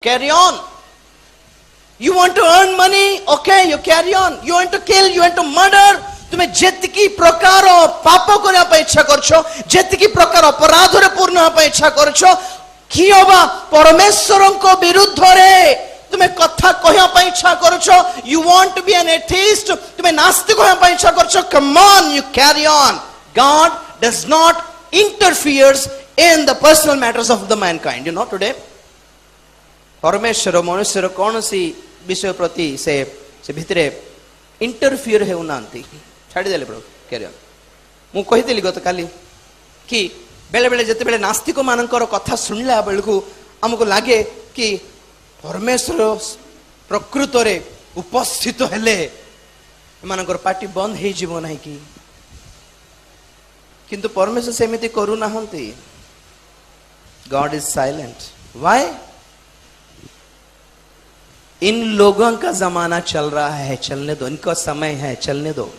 carry on. You want to earn money? Okay, you carry on. You want to kill? You want to murder? तुम्हें जितकी प्रकार पाप करने पे इच्छा करछो, जितकी प्रकार अपराध रे पूर्ण पे इच्छा करछो, कि होबा परमेश्वरन को विरुद्ध रे तुम्हें कथा कहया पे इच्छा करछो. You want to be an atheist? तुम्हें नास्तिक होया पे इच्छा करछो. Come on, you carry on. God does not interferes in the personal matters of the mankind. You know today, परमेश्वर मनुष्य कौन सी विषय प्रति से भितरे इंटरफियर हेउनांती छाड़ी देले प्रभु. Carry on. मु कहितली गत काली कि बेले बेले जते बेले नास्तिक मानकर कथा सुनला बेलकू हमको लागे कि परमेश्वर प्रकृत रे उपस्थित हेले मानकर पार्टी बंद हे जीव नाही कि, किंतु परमेश्वर सेमिति करू नाहंती. God is silent. व्हाई? इन लोगों का जमाना चल रहा है, चलने दो. इनका समय है, चलने दो.